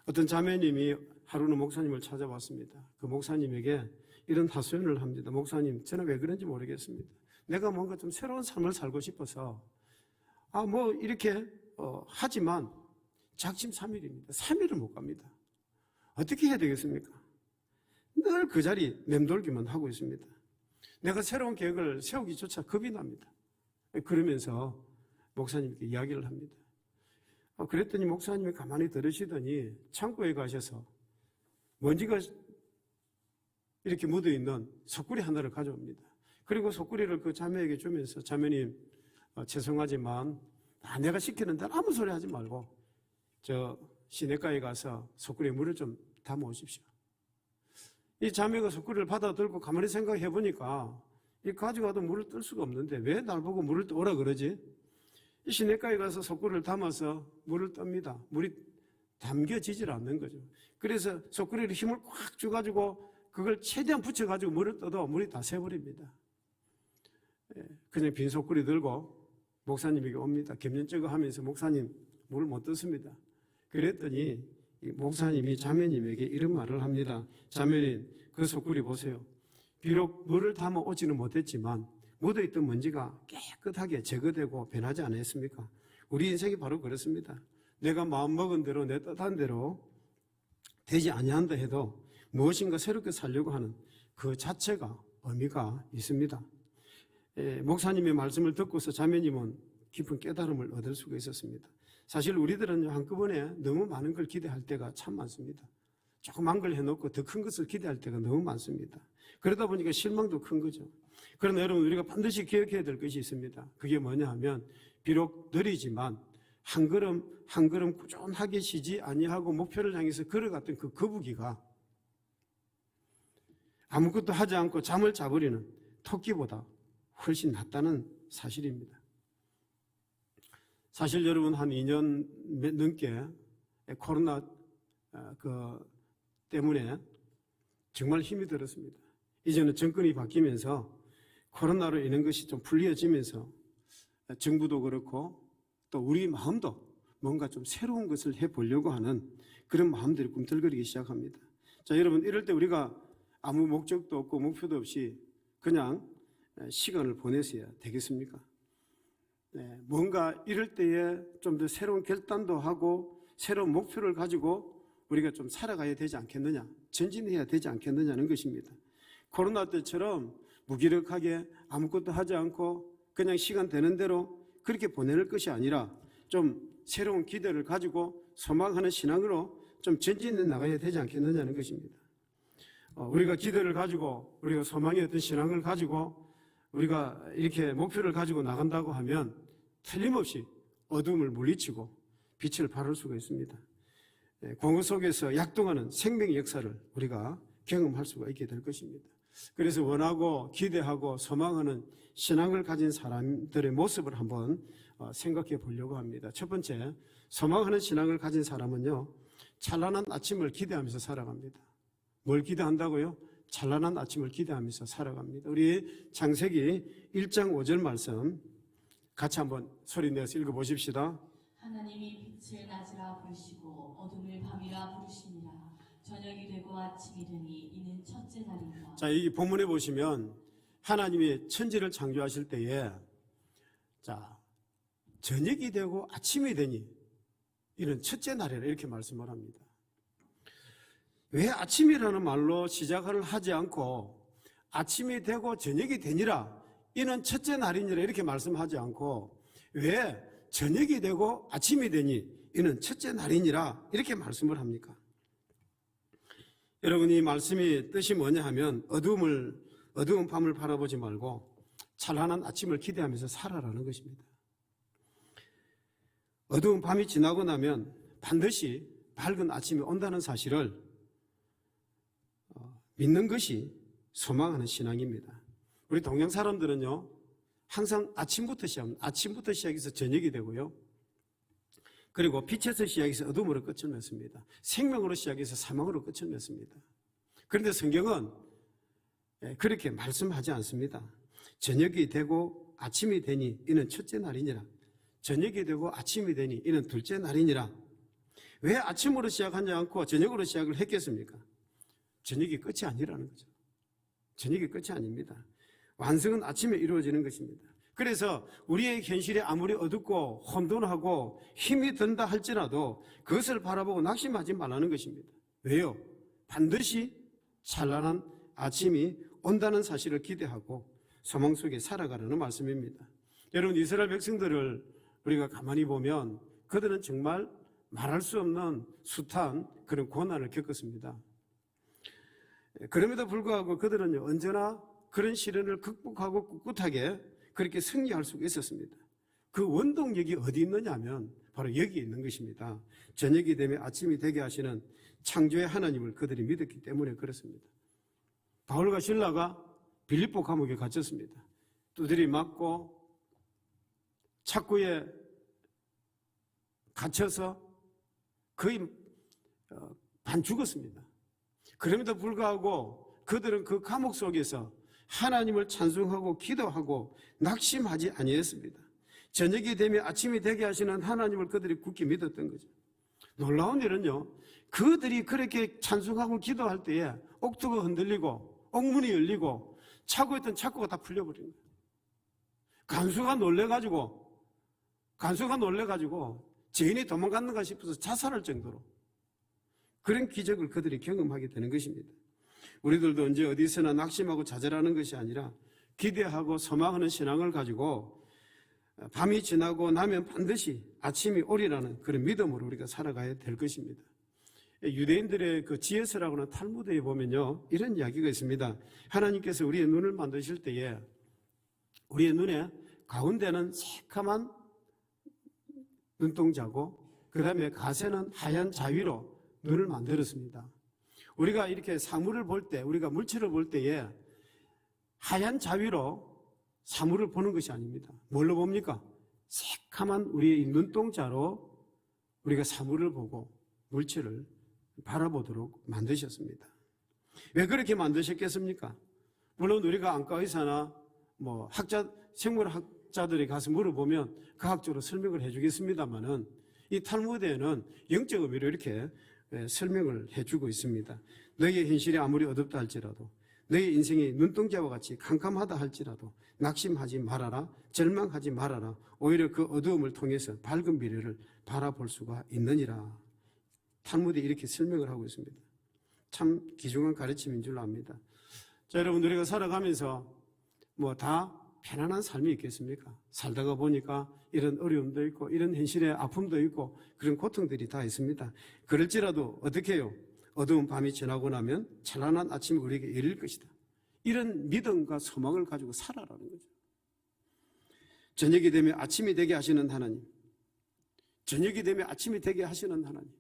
어떤 자매님이 하루는 목사님을 찾아왔습니다. 그 목사님에게 이런 하소연을 합니다. 목사님, 저는 왜 그런지 모르겠습니다. 내가 뭔가 좀 새로운 삶을 살고 싶어서 이렇게 하지만 작심삼일입니다. 3일을 못 갑니다. 어떻게 해야 되겠습니까? 늘 그 자리 맴돌기만 하고 있습니다. 내가 새로운 계획을 세우기조차 겁이 납니다. 그러면서 목사님께 이야기를 합니다. 그랬더니 목사님이 가만히 들으시더니 창고에 가셔서 먼지가 이렇게 묻어있는 소쿠리 하나를 가져옵니다. 그리고 소쿠리를 그 자매에게 주면서 자매님, 죄송하지만 내가 시키는 대로 아무 소리 하지 말고 저 시내가에 가서 소쿠리에 물을 좀 담아 오십시오. 이 자매가 소쿠리를 받아 들고 가만히 생각해 보니까 이 가져가도 물을 뜰 수가 없는데 왜 날 보고 물을 떠오라 그러지? 이 시내가에 가서 소쿠리를 담아서 물을 떱니다. 물이 담겨지질 않는 거죠. 그래서 소쿠리를 힘을 꽉 줘가지고 그걸 최대한 붙여가지고 물을 떠도 물이 다 새버립니다. 그냥 빈 소쿠리 들고 목사님에게 옵니다. 겸연쩍어 하면서 목사님 물을 못 떴습니다. 그랬더니 목사님이 자매님에게 이런 말을 합니다. 자매님, 그 소쿠리 보세요. 비록 물을 담아 오지는 못했지만 묻어있던 먼지가 깨끗하게 제거되고 변하지 않았습니까? 우리 인생이 바로 그렇습니다. 내가 마음먹은 대로 내 뜻한 대로 되지 아니한다 해도 무엇인가 새롭게 살려고 하는 그 자체가 의미가 있습니다. 목사님의 말씀을 듣고서 자매님은 깊은 깨달음을 얻을 수가 있었습니다. 사실 우리들은 한꺼번에 너무 많은 걸 기대할 때가 참 많습니다. 조그만 걸 해놓고 더 큰 것을 기대할 때가 너무 많습니다. 그러다 보니까 실망도 큰 거죠. 그러나 여러분, 우리가 반드시 기억해야 될 것이 있습니다. 그게 뭐냐 하면 비록 느리지만 한 걸음 한 걸음 꾸준하게 쉬지 아니하고 목표를 향해서 걸어갔던 그 거북이가 아무것도 하지 않고 잠을 자버리는 토끼보다 훨씬 낫다는 사실입니다. 사실 여러분, 한 2년 넘게 코로나 때문에 정말 힘이 들었습니다. 이제는 정권이 바뀌면서 코로나로 인한 것이 좀 풀려지면서 정부도 그렇고 또 우리 마음도 뭔가 좀 새로운 것을 해보려고 하는 그런 마음들이 꿈틀거리기 시작합니다. 자, 여러분, 이럴 때 우리가 아무 목적도 없고 목표도 없이 그냥 시간을 보내셔야 되겠습니까? 뭔가 이럴 때에 좀 더 새로운 결단도 하고 새로운 목표를 가지고 우리가 좀 살아가야 되지 않겠느냐, 전진해야 되지 않겠느냐는 것입니다. 코로나 때처럼 무기력하게 아무것도 하지 않고 그냥 시간 되는 대로 그렇게 보내는 것이 아니라 좀 새로운 기대를 가지고 소망하는 신앙으로 좀 전진해 나가야 되지 않겠느냐는 것입니다. 우리가 기대를 가지고 우리가 소망의 어떤 신앙을 가지고 우리가 이렇게 목표를 가지고 나간다고 하면 틀림없이 어둠을 물리치고 빛을 발할 수가 있습니다. 공허 속에서 약동하는 생명의 역사를 우리가 경험할 수가 있게 될 것입니다. 그래서 원하고 기대하고 소망하는 신앙을 가진 사람들의 모습을 한번 생각해 보려고 합니다. 첫 번째, 소망하는 신앙을 가진 사람은요, 찬란한 아침을 기대하면서 살아갑니다. 뭘 기대한다고요? 찬란한 아침을 기대하면서 살아갑니다. 우리 창세기 1장 5절 말씀 같이 한번 소리내서 읽어보십시다. 하나님이 빛을 낮이라 부르시고 어둠을 밤이라 부르시니라. 저녁이 되고 아침이 되니 이는 첫째 날이라. 자, 이 본문에 보시면 하나님이 천지를 창조하실 때에 저녁이 되고 아침이 되니 이는 첫째 날이라 이렇게 말씀을 합니다. 왜 아침이라는 말로 시작을 하지 않고 아침이 되고 저녁이 되니라 이는 첫째 날이니라 이렇게 말씀하지 않고 왜 저녁이 되고 아침이 되니 이는 첫째 날이니라 이렇게 말씀을 합니까? 여러분, 이 말씀이 뜻이 뭐냐 하면 어두운 밤을 바라보지 말고 찬란한 아침을 기대하면서 살아라는 것입니다. 어두운 밤이 지나고 나면 반드시 밝은 아침이 온다는 사실을 믿는 것이 소망하는 신앙입니다. 우리 동양 사람들은요, 항상 아침부터 시작해서 저녁이 되고요, 그리고 빛에서 시작해서 어둠으로 끝을 맺습니다. 생명으로 시작해서 사망으로 끝을 맺습니다. 그런데 성경은 그렇게 말씀하지 않습니다. 저녁이 되고 아침이 되니 이는 첫째 날이니라. 저녁이 되고 아침이 되니 이는 둘째 날이니라. 왜 아침으로 시작하지 않고 저녁으로 시작을 했겠습니까? 저녁이 끝이 아니라는 거죠. 저녁이 끝이 아닙니다. 완성은 아침에 이루어지는 것입니다. 그래서 우리의 현실이 아무리 어둡고 혼돈하고 힘이 든다 할지라도 그것을 바라보고 낙심하지 말라는 것입니다. 왜요? 반드시 찬란한 아침이 온다는 사실을 기대하고 소망 속에 살아가라는 말씀입니다. 여러분, 이스라엘 백성들을 우리가 가만히 보면 그들은 정말 말할 수 없는 숱한 그런 고난을 겪었습니다. 그럼에도 불구하고 그들은 언제나 그런 시련을 극복하고 꿋꿋하게 그렇게 승리할 수가 있었습니다. 그 원동력이 어디 있느냐 하면 바로 여기에 있는 것입니다. 저녁이 되면 아침이 되게 하시는 창조의 하나님을 그들이 믿었기 때문에 그렇습니다. 바울과 실라가 빌립보 감옥에 갇혔습니다. 두드리 맞고 착고에 갇혀서 거의 반 죽었습니다. 그럼에도 불구하고 그들은 그 감옥 속에서 하나님을 찬송하고 기도하고 낙심하지 아니했습니다. 저녁이 되면 아침이 되게 하시는 하나님을 그들이 굳게 믿었던 거죠. 놀라운 일은요, 그들이 그렇게 찬송하고 기도할 때에 옥토가 흔들리고 옥문이 열리고 차고 있던 착고가 다 풀려버린 거예요. 간수가 놀래가지고 죄인이 도망갔는가 싶어서 자살할 정도로 그런 기적을 그들이 경험하게 되는 것입니다. 우리들도 언제 어디서나 낙심하고 좌절하는 것이 아니라 기대하고 소망하는 신앙을 가지고 밤이 지나고 나면 반드시 아침이 오리라는 그런 믿음으로 우리가 살아가야 될 것입니다. 유대인들의 그 지혜서라고 하는 탈무드에 보면요, 이런 이야기가 있습니다. 하나님께서 우리의 눈을 만드실 때에 우리의 눈에 가운데는 새카만 눈동자고 그 다음에 가세는 하얀 자위로 눈을 만들었습니다. 우리가 이렇게 사물을 볼 때, 우리가 물체를 볼 때에 하얀 자위로 사물을 보는 것이 아닙니다. 뭘로 봅니까? 새카만 우리의 눈동자로 우리가 사물을 보고 물체를 바라보도록 만드셨습니다. 왜 그렇게 만드셨겠습니까? 물론 우리가 안과 의사나 생물학자들이 가서 물어보면 과학적으로 설명을 해주겠습니다만은 이 탈무드에는 영적 의미로 이렇게 설명을 해주고 있습니다. 너희의 현실이 아무리 어둡다 할지라도, 너희 인생이 눈동자와 같이 캄캄하다 할지라도 낙심하지 말아라, 절망하지 말아라. 오히려 그 어두움을 통해서 밝은 미래를 바라볼 수가 있느니라. 탈무드에 이렇게 설명을 하고 있습니다. 참 귀중한 가르침인 줄 압니다. 자, 여러분, 우리가 살아가면서 다 편안한 삶이 있겠습니까? 살다가 보니까 이런 어려움도 있고 이런 현실의 아픔도 있고 그런 고통들이 다 있습니다. 그럴지라도 어떻게 해요? 어두운 밤이 지나고 나면 찬란한 아침이 우리에게 이를 것이다. 이런 믿음과 소망을 가지고 살아라는 거죠. 저녁이 되면 아침이 되게 하시는 하나님, 저녁이 되면 아침이 되게 하시는 하나님,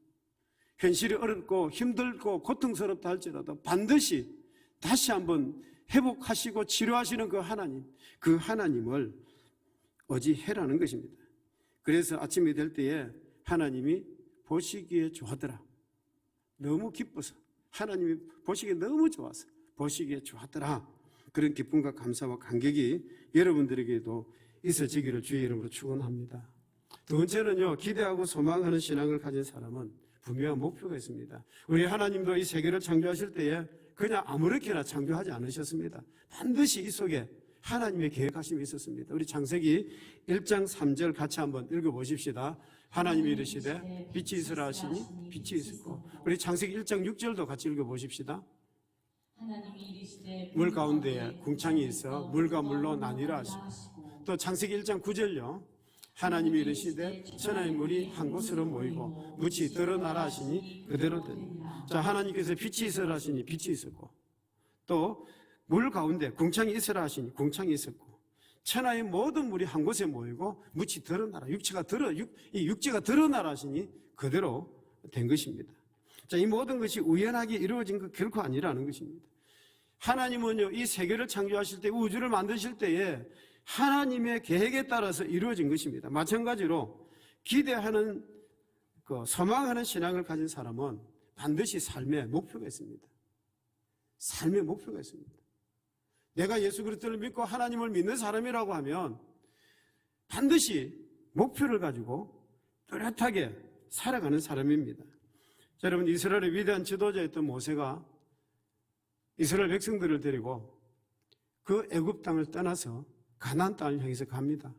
현실이 어렵고 힘들고 고통스럽다 할지라도 반드시 다시 한번 회복하시고 치료하시는 그 하나님을 의지해라는 것입니다. 그래서 아침이 될 때에 하나님이 보시기에 좋았더라. 너무 기뻐서, 하나님이 보시기에 너무 좋아서 보시기에 좋았더라. 그런 기쁨과 감사와 감격이 여러분들에게도 있어지기를 주의 이름으로 축원합니다. 두 번째는요, 기대하고 소망하는 신앙을 가진 사람은 분명한 목표가 있습니다. 우리 하나님도 이 세계를 창조하실 때에 그냥 아무렇게나 창조하지 않으셨습니다. 반드시 이 속에 하나님의 계획하심이 있었습니다. 우리 창세기 1장 3절 같이 한번 읽어보십시다. 하나님이 이르시되 빛이 있으라 하시니 빛이 있었고, 우리 창세기 1장 6절도 같이 읽어보십시다. 하나님이 이르시되 물 가운데에 궁창이 있어 물과 물로 나뉘라 하시고, 또 창세기 1장 9절요. 하나님이 이르시되 천하의 물이 한 곳으로 모이고 묻이 드러나라 하시니 그대로 되니. 자, 하나님께서 빛이 있으라 하시니 빛이 있었고, 또 물 가운데 궁창이 있으라 하시니 궁창이 있었고, 천하의 모든 물이 한 곳에 모이고 묻이 드러나라, 이 육지가 드러나라 하시니 그대로 된 것입니다. 자, 이 모든 것이 우연하게 이루어진 것 결코 아니라는 것입니다. 하나님은요, 이 세계를 창조하실 때, 우주를 만드실 때에 하나님의 계획에 따라서 이루어진 것입니다. 마찬가지로 기대하는, 소망하는 신앙을 가진 사람은 반드시 삶의 목표가 있습니다. 삶의 목표가 있습니다. 내가 예수 그리스도를 믿고 하나님을 믿는 사람이라고 하면 반드시 목표를 가지고 뚜렷하게 살아가는 사람입니다. 자, 여러분, 이스라엘의 위대한 지도자였던 모세가 이스라엘 백성들을 데리고 그 애굽 땅을 떠나서 가나안 땅을 향해서 갑니다.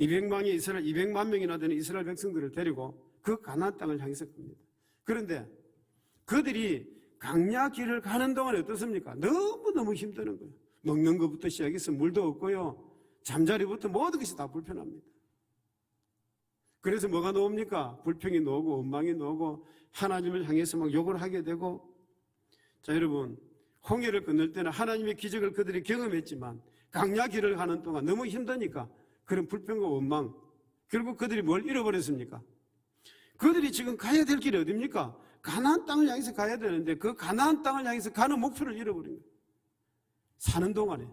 200만 명이나 되는 이스라엘 백성들을 데리고 그 가나안 땅을 향해서 갑니다. 그런데 그들이 강야 길을 가는 동안에 어떻습니까? 너무너무 힘드는 거예요. 먹는 것부터 시작해서 물도 없고요. 잠자리부터 모든 것이 다 불편합니다. 그래서 뭐가 나옵니까? 불평이 나오고 원망이 나오고 하나님을 향해서 막 욕을 하게 되고. 자, 여러분, 홍해를 건널 때는 하나님의 기적을 그들이 경험했지만 강야 길을 가는 동안 너무 힘드니까 그런 불평과 원망, 결국 그들이 뭘 잃어버렸습니까? 그들이 지금 가야 될 길이 어디입니까? 가나안 땅을 향해서 가야 되는데 그 가나안 땅을 향해서 가는 목표를 잃어버린 거예요. 사는 동안에,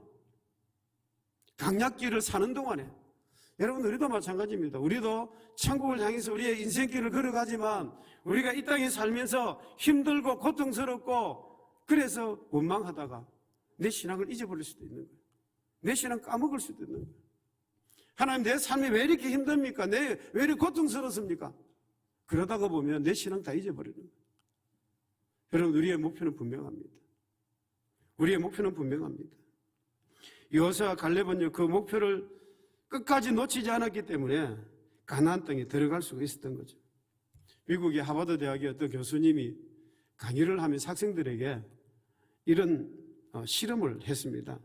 강약길을 사는 동안에. 여러분, 우리도 마찬가지입니다. 우리도 천국을 향해서 우리의 인생길을 걸어가지만 우리가 이 땅에 살면서 힘들고 고통스럽고 그래서 원망하다가 내 신앙을 잊어버릴 수도 있는 거예요. 내 신앙 까먹을 수도 있는 거예요. 하나님, 내 삶이 왜 이렇게 힘듭니까? 왜 이렇게 고통스럽습니까? 그러다가 보면 내 신앙 다 잊어버리는 거예요. 여러분, 우리의 목표는 분명합니다. 우리의 목표는 분명합니다. 여호수아와 갈렙은요, 그 목표를 끝까지 놓치지 않았기 때문에 가나안 땅에 들어갈 수가 있었던 거죠. 미국의 하버드 대학의 어떤 교수님이 강의를 하면서 학생들에게 이런 실험을 했습니다.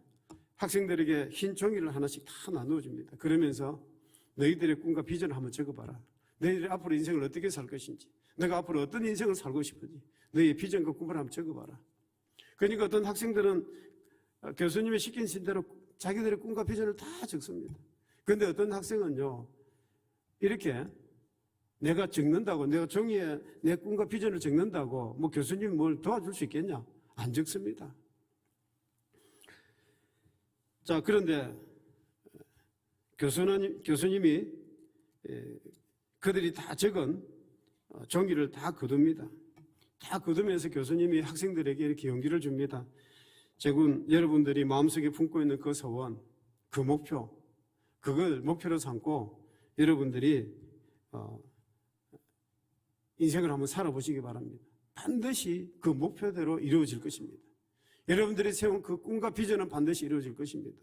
학생들에게 흰 종이를 하나씩 다 나누어줍니다. 그러면서 너희들의 꿈과 비전을 한번 적어봐라. 너희들이 앞으로 인생을 어떻게 살 것인지, 너가 앞으로 어떤 인생을 살고 싶은지 너희의 비전과 꿈을 한번 적어봐라. 그러니까 어떤 학생들은 교수님이 시킨 대로 자기들의 꿈과 비전을 다 적습니다. 그런데 어떤 학생은요, 이렇게 내가 적는다고, 내가 종이에 내 꿈과 비전을 적는다고 뭐 교수님이 뭘 도와줄 수 있겠냐? 안 적습니다. 자, 그런데 교수님이 그들이 다 적은 종이를 다 거둡니다. 다 거두면서 교수님이 학생들에게 이렇게 용기를 줍니다. 여러분들이 마음속에 품고 있는 그 소원, 그 목표, 그걸 목표로 삼고 여러분들이 인생을 한번 살아보시기 바랍니다. 반드시 그 목표대로 이루어질 것입니다. 여러분들이 세운 그 꿈과 비전은 반드시 이루어질 것입니다.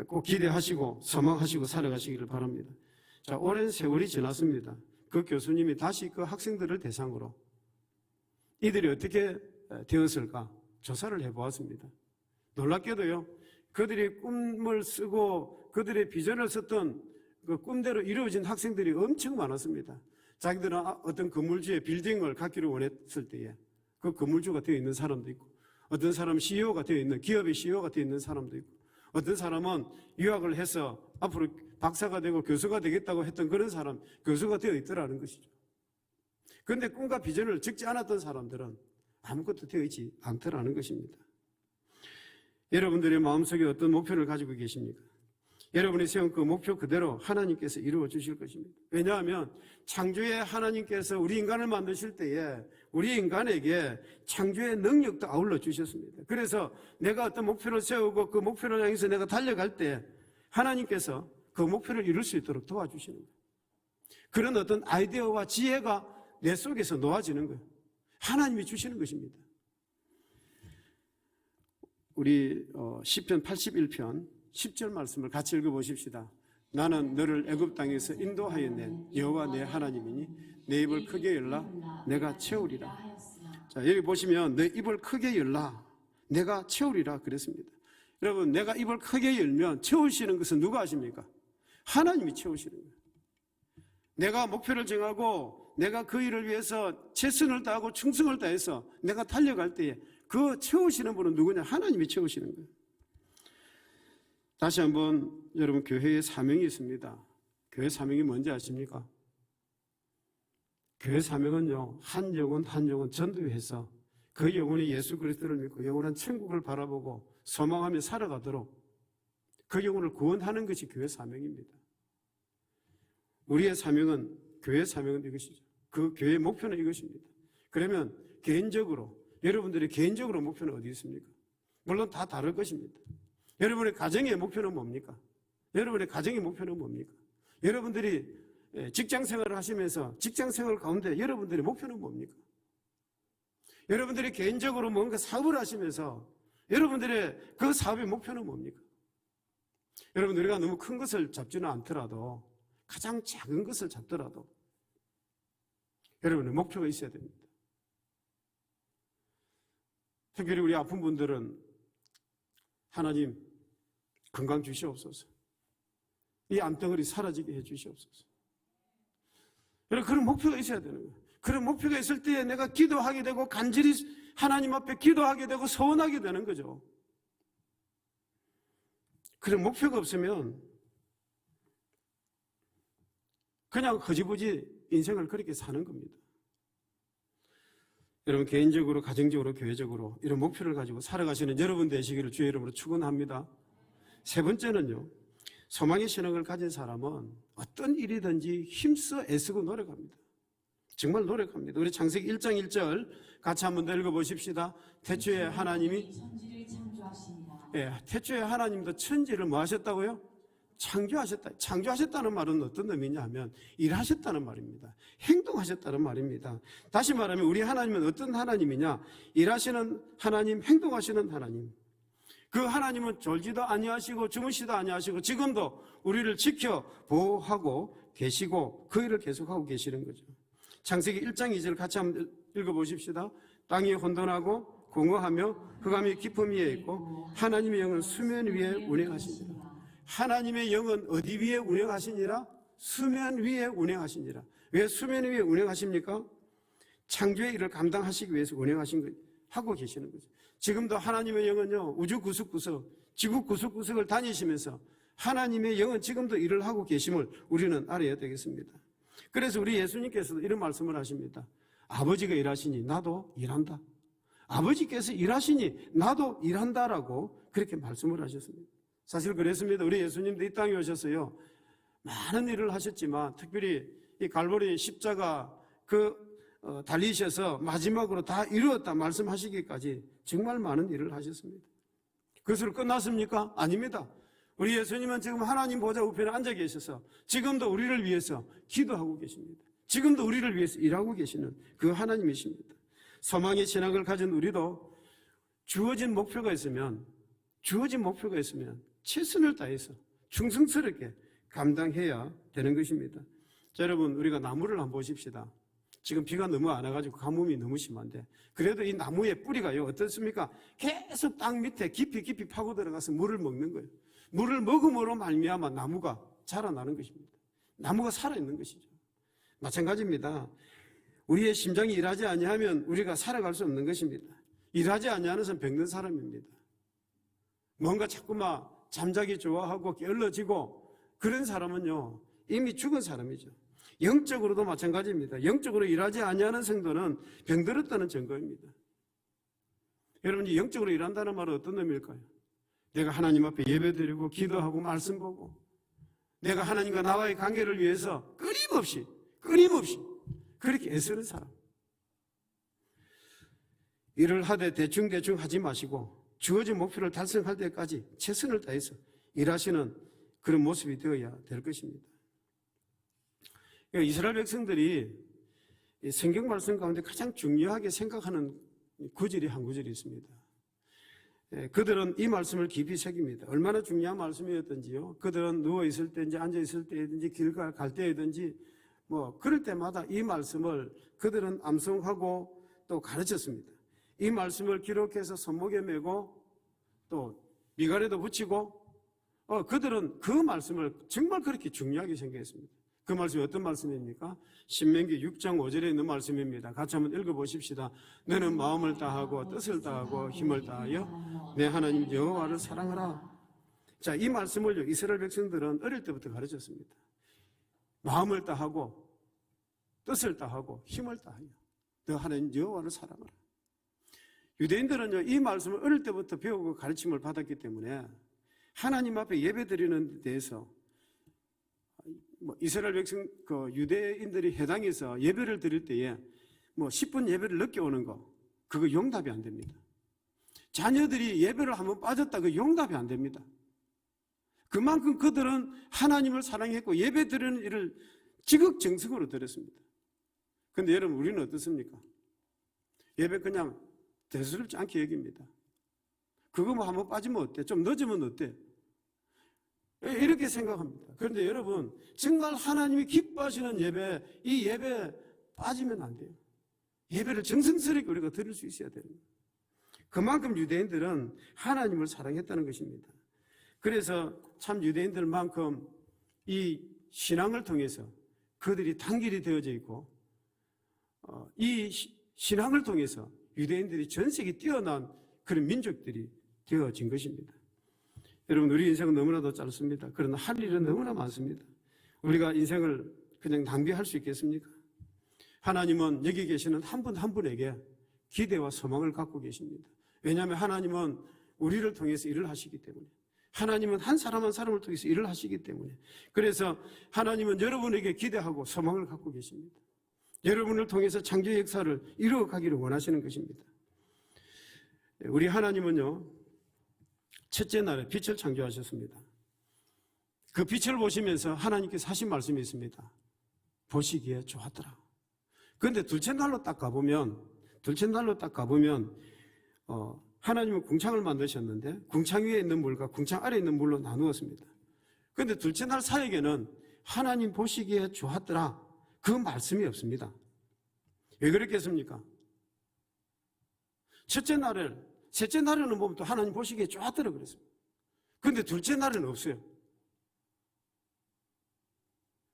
꼭 기대하시고 소망하시고 살아가시기를 바랍니다. 자, 오랜 세월이 지났습니다. 그 교수님이 다시 그 학생들을 대상으로 이들이 어떻게 되었을까 조사를 해보았습니다. 놀랍게도요, 그들이 꿈을 쓰고 그들의 비전을 썼던 그 꿈대로 이루어진 학생들이 엄청 많았습니다. 자기들은 어떤 건물주의 빌딩을 갖기를 원했을 때에 그 건물주가 되어 있는 사람도 있고, 어떤 사람은 CEO가 되어 있는, 기업의 CEO가 되어 있는 사람도 있고, 어떤 사람은 유학을 해서 앞으로 박사가 되고 교수가 되겠다고 했던 그런 사람, 교수가 되어 있더라는 것이죠. 그런데 꿈과 비전을 적지 않았던 사람들은 아무것도 되어 있지 않더라는 것입니다. 여러분들의 마음속에 어떤 목표를 가지고 계십니까? 여러분이 세운 그 목표 그대로 하나님께서 이루어 주실 것입니다. 왜냐하면 창조의 하나님께서 우리 인간을 만드실 때에 우리 인간에게 창조의 능력도 아울러 주셨습니다. 그래서 내가 어떤 목표를 세우고 그 목표를 향해서 내가 달려갈 때 하나님께서 그 목표를 이룰 수 있도록 도와주시는 거예요. 그런 어떤 아이디어와 지혜가 내 속에서 놓아지는 거예요. 하나님이 주시는 것입니다. 우리 시편 81편 10절 말씀을 같이 읽어보십시다. 나는 너를 애굽 땅에서 인도하여 낸 여호와 내 하나님이니 내 입을 크게 열라 내가 채우리라. 자, 여기 보시면 내 입을 크게 열라 내가 채우리라 그랬습니다. 여러분, 내가 입을 크게 열면 채우시는 것은 누가 하십니까? 하나님이 채우시는 거예요. 내가 목표를 정하고 내가 그 일을 위해서 최선을 다하고 충성을 다해서 내가 달려갈 때에 그 채우시는 분은 누구냐? 하나님이 채우시는 거예요. 다시 한번 여러분, 교회의 사명이 있습니다. 교회 사명이 뭔지 아십니까? 교회 사명은요, 한 영혼 한 영혼 전도해서 그 영혼이 예수 그리스도를 믿고 영원한 천국을 바라보고 소망하며 살아가도록 그 영혼을 구원하는 것이 교회 사명입니다. 우리의 사명은, 교회의 사명은 이것이죠. 그 교회의 목표는 이것입니다. 그러면 개인적으로, 여러분들의 개인적으로 목표는 어디 있습니까? 물론 다 다를 것입니다. 여러분의 가정의 목표는 뭡니까? 여러분의 가정의 목표는 뭡니까? 여러분들이 직장 생활을 하시면서 직장 생활 가운데 여러분들의 목표는 뭡니까? 여러분들이 개인적으로 뭔가 사업을 하시면서 여러분들의 그 사업의 목표는 뭡니까? 여러분, 우리가 너무 큰 것을 잡지는 않더라도 가장 작은 것을 잡더라도 여러분의 목표가 있어야 됩니다. 특별히 우리 아픈 분들은 하나님 건강 주시옵소서. 이 암덩어리 사라지게 해 주시옵소서. 여러분, 그런 목표가 있어야 되는 거예요. 그런 목표가 있을 때 내가 기도하게 되고 간절히 하나님 앞에 기도하게 되고 소원하게 되는 거죠. 그런 목표가 없으면 그냥 허지부지 인생을 그렇게 사는 겁니다. 여러분, 개인적으로, 가정적으로, 교회적으로 이런 목표를 가지고 살아가시는 여러분 되시기를 주의 이름으로 축원합니다. 세 번째는요, 소망의 신앙을 가진 사람은 어떤 일이든지 힘써 애쓰고 노력합니다. 정말 노력합니다. 우리 창세기 1장 1절 같이 한번 더 읽어보십시다. 태초에 하나님이 천지를 창조하시니라. 태초에 하나님도 천지를 뭐 하셨다고요? 창조하셨다. 창조하셨다는 말은 어떤 의미냐 하면 일하셨다는 말입니다. 행동하셨다는 말입니다. 다시 말하면 우리 하나님은 어떤 하나님이냐? 일하시는 하나님, 행동하시는 하나님. 그 하나님은 졸지도 아니하시고 주무시도 아니하시고 지금도 우리를 지켜 보호하고 계시고 그 일을 계속하고 계시는 거죠. 창세기 1장 2절 같이 한번 읽어보십시다. 땅이 혼돈하고 공허하며 흑암이 깊음 위에 있고 하나님의 영은 수면 위에 운행하시니라. 하나님의 영은 어디 위에 운행하시니라? 수면 위에 운행하시니라. 왜 수면 위에 운행하십니까? 창조의 일을 감당하시기 위해서 하고 계시는 거죠. 지금도 하나님의 영은요, 우주 구석구석, 지구 구석구석을 다니시면서 하나님의 영은 지금도 일을 하고 계심을 우리는 알아야 되겠습니다. 그래서 우리 예수님께서도 이런 말씀을 하십니다. 아버지가 일하시니 나도 일한다. 아버지께서 일하시니 나도 일한다라고 그렇게 말씀을 하셨습니다. 사실 그랬습니다. 우리 예수님도 이 땅에 오셨어요. 많은 일을 하셨지만 특별히 이 갈보리 십자가 달리셔서 마지막으로 다 이루었다 말씀하시기까지 정말 많은 일을 하셨습니다. 그것으로 끝났습니까? 아닙니다. 우리 예수님은 지금 하나님 보좌 우편에 앉아 계셔서 지금도 우리를 위해서 기도하고 계십니다. 지금도 우리를 위해서 일하고 계시는 그 하나님이십니다. 소망의 신앙을 가진 우리도 주어진 목표가 있으면 최선을 다해서 충성스럽게 감당해야 되는 것입니다. 자, 여러분, 우리가 나무를 한번 보십시다. 지금 비가 너무 안 와가지고 가뭄이 너무 심한데 그래도 이 나무의 뿌리가요 어떻습니까? 계속 땅 밑에 깊이 파고 들어가서 물을 먹는 거예요. 물을 먹음으로 말미암아 나무가 자라나는 것입니다. 나무가 살아있는 것이죠. 마찬가지입니다. 우리의 심장이 일하지 아니하면 우리가 살아갈 수 없는 것입니다. 일하지 아니하는 사람은 병든 사람입니다. 뭔가 자꾸만 잠자기 좋아하고 게을러지고 그런 사람은요 이미 죽은 사람이죠. 영적으로도 마찬가지입니다. 영적으로 일하지 아니하는 성도는 병들었다는 증거입니다. 여러분이 영적으로 일한다는 말은 어떤 의미일까요? 내가 하나님 앞에 예배드리고 기도하고 말씀 보고 내가 하나님과 나와의 관계를 위해서 끊임없이 그렇게 애쓰는 사람. 일을 하되 대충 하지 마시고 주어진 목표를 달성할 때까지 최선을 다해서 일하시는 그런 모습이 되어야 될 것입니다. 이스라엘 백성들이 성경 말씀 가운데 가장 중요하게 생각하는 구절이 한 구절이 있습니다. 그들은 이 말씀을 깊이 새깁니다. 얼마나 중요한 말씀이었던지요. 그들은 누워있을 때든지 앉아있을 때든지 길 갈 때든지 그럴 때마다 이 말씀을 그들은 암송하고 또 가르쳤습니다. 이 말씀을 기록해서 손목에 메고 또 미간에도 붙이고 그들은 그 말씀을 정말 그렇게 중요하게 생각했습니다. 그 말씀이 어떤 말씀입니까? 신명기 6장 5절에 있는 말씀입니다. 같이 한번 읽어보십시다. 너는 마음을 다하고 뜻을 다하고 힘을 다하여 내 하나님 여호와를 사랑하라. 자, 이 말씀을요 이스라엘 백성들은 어릴 때부터 가르쳤습니다. 마음을 다하고 뜻을 다하고 힘을 다하여 너 하나님 여호와를 사랑하라. 유대인들은요 이 말씀을 어릴 때부터 배우고 가르침을 받았기 때문에 하나님 앞에 예배드리는 데 대해서 이스라엘 백성, 유대인들이 해당해서 예배를 드릴 때에 10분 예배를 늦게 오는 거, 그거 용납이 안 됩니다. 자녀들이 예배를 한번 빠졌다, 그 용납이 안 됩니다. 그만큼 그들은 하나님을 사랑했고 예배 드리는 일을 지극정성으로 드렸습니다. 그런데 여러분, 우리는 어떻습니까? 예배 그냥 대수롭지 않게 여깁니다. 그거 뭐 한번 빠지면 어때? 좀 늦으면 어때? 이렇게 생각합니다. 그런데 여러분, 정말 하나님이 기뻐하시는 예배, 이 예배에 빠지면 안 돼요. 예배를 정성스럽게 우리가 드릴 수 있어야 됩니다. 그만큼 유대인들은 하나님을 사랑했다는 것입니다. 그래서 참 유대인들만큼 이 신앙을 통해서 그들이 단결이 되어져 있고, 이 신앙을 통해서 유대인들이 전 세계에 뛰어난 그런 민족들이 되어진 것입니다. 여러분, 우리 인생은 너무나도 짧습니다. 그러나 할 일은 너무나 많습니다. 우리가 인생을 그냥 낭비할 수 있겠습니까? 하나님은 여기 계시는 한 분 한 분에게 기대와 소망을 갖고 계십니다. 왜냐하면 하나님은 우리를 통해서 일을 하시기 때문에, 하나님은 한 사람 한 사람을 통해서 일을 하시기 때문에, 그래서 하나님은 여러분에게 기대하고 소망을 갖고 계십니다. 여러분을 통해서 창조 역사를 이루어가기를 원하시는 것입니다. 우리 하나님은요, 첫째 날에 빛을 창조하셨습니다. 그 빛을 보시면서 하나님께서 하신 말씀이 있습니다. 보시기에 좋았더라. 그런데 둘째 날로 딱 가보면 하나님은 궁창을 만드셨는데 궁창 위에 있는 물과 궁창 아래에 있는 물로 나누었습니다. 그런데 둘째 날 사역에는 하나님 보시기에 좋았더라, 그 말씀이 없습니다. 왜 그랬겠습니까? 셋째 날에는 보면 또 하나님 보시기에 좋았더라 그랬습니다. 그런데 둘째 날에는 없어요.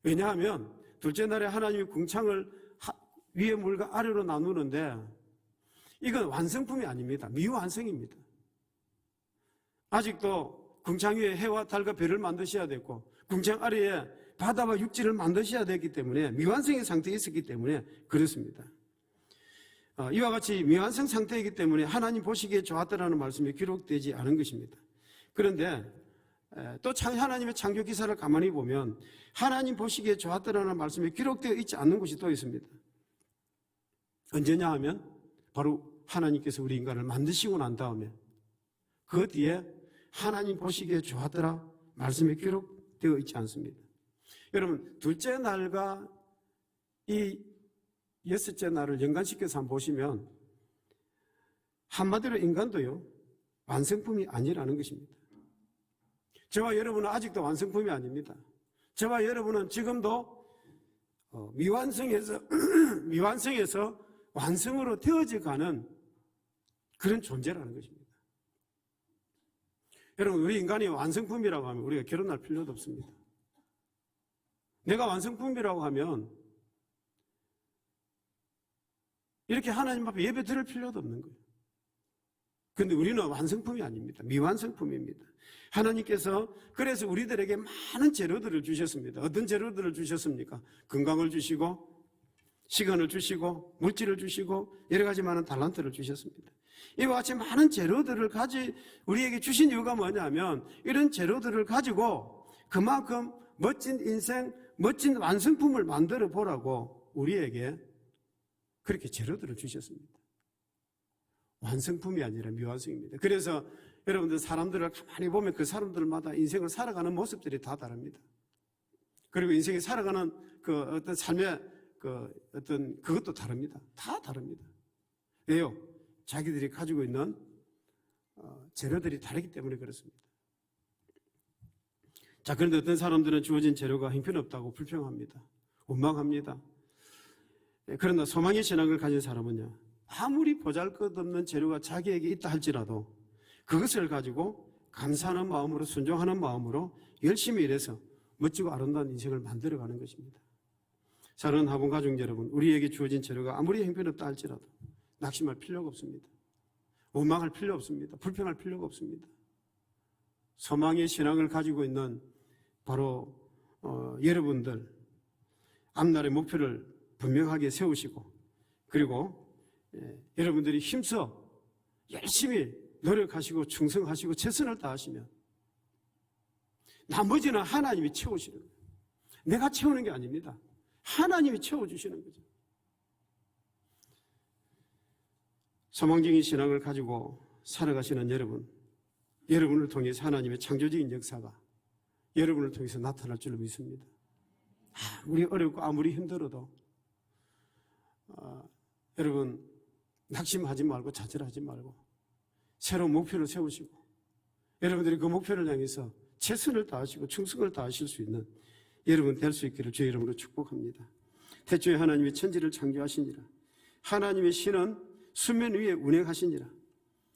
왜냐하면 둘째 날에 하나님이 궁창을 위에 물과 아래로 나누는데 이건 완성품이 아닙니다. 미완성입니다. 아직도 궁창 위에 해와 달과 별을 만드셔야 됐고 궁창 아래에 바다와 육지를 만드셔야 됐기 때문에 미완성의 상태에 있었기 때문에 그렇습니다. 이와 같이 미완성 상태이기 때문에 하나님 보시기에 좋았다라는 말씀이 기록되지 않은 것입니다. 그런데 또 하나님의 창조 기사를 가만히 보면 하나님 보시기에 좋았다라는 말씀이 기록되어 있지 않는 곳이 또 있습니다. 언제냐 하면 바로 하나님께서 우리 인간을 만드시고 난 다음에 그 뒤에 하나님 보시기에 좋았더라 말씀이 기록되어 있지 않습니다. 여러분, 둘째 날과 이 여섯째 날을 연관시켜서 한번 보시면 한마디로 인간도요, 완성품이 아니라는 것입니다. 저와 여러분은 아직도 완성품이 아닙니다. 저와 여러분은 지금도 미완성에서 완성으로 되어져 가는 그런 존재라는 것입니다. 여러분, 우리 인간이 완성품이라고 하면 우리가 결혼할 필요도 없습니다. 내가 완성품이라고 하면 이렇게 하나님 앞에 예배 드릴 필요도 없는 거예요. 그런데 우리는 완성품이 아닙니다. 미완성품입니다. 하나님께서 그래서 우리들에게 많은 재료들을 주셨습니다. 어떤 재료들을 주셨습니까? 건강을 주시고 시간을 주시고 물질을 주시고 여러 가지 많은 달란트를 주셨습니다. 이와 같이 많은 재료들을 우리에게 주신 이유가 뭐냐면 이런 재료들을 가지고 그만큼 멋진 인생, 멋진 완성품을 만들어 보라고 우리에게 그렇게 재료들을 주셨습니다. 완성품이 아니라 미완성입니다. 그래서 여러분들 사람들을 가만히 보면 그 사람들마다 인생을 살아가는 모습들이 다 다릅니다. 그리고 인생이 살아가는 그 어떤 삶의 그것도 다릅니다. 다 다릅니다. 왜요? 자기들이 가지고 있는 재료들이 다르기 때문에 그렇습니다. 자, 그런데 어떤 사람들은 주어진 재료가 형편없다고 불평합니다. 원망합니다. 그러나 소망의 신앙을 가진 사람은요, 아무리 보잘것없는 재료가 자기에게 있다 할지라도 그것을 가지고 감사하는 마음으로, 순종하는 마음으로 열심히 일해서 멋지고 아름다운 인생을 만들어가는 것입니다. 사랑하는 하본 가족 여러분, 우리에게 주어진 재료가 아무리 형편없다 할지라도 낙심할 필요가 없습니다. 원망할 필요 없습니다. 불평할 필요가 없습니다. 소망의 신앙을 가지고 있는 바로 여러분들, 앞날의 목표를 분명하게 세우시고, 그리고 여러분들이 힘써 열심히 노력하시고 충성하시고 최선을 다하시면 나머지는 하나님이 채우시는 거예요. 내가 채우는 게 아닙니다. 하나님이 채워주시는 거죠. 소망적인 신앙을 가지고 살아가시는 여러분을 통해서 하나님의 창조적인 역사가 여러분을 통해서 나타날 줄로 믿습니다. 아무리 어렵고 아무리 힘들어도 여러분, 낙심하지 말고 좌절하지 말고 새로운 목표를 세우시고 여러분들이 그 목표를 향해서 최선을 다하시고 충성을 다하실 수 있는 여러분 될 수 있기를 주의 이름으로 축복합니다. 태초에 하나님이 천지를 창조하시니라. 하나님의 신은 수면 위에 운행하시니라.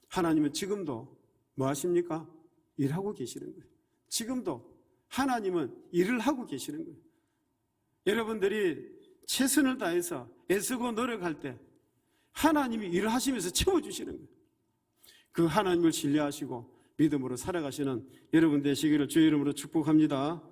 하나님은 지금도 뭐 하십니까? 일하고 계시는 거예요. 지금도 하나님은 일을 하고 계시는 거예요. 여러분들이 최선을 다해서 애쓰고 노력할 때 하나님이 일을 하시면서 채워주시는 거예요. 그 하나님을 신뢰하시고 믿음으로 살아가시는 여러분 되시기를 주의 이름으로 축복합니다.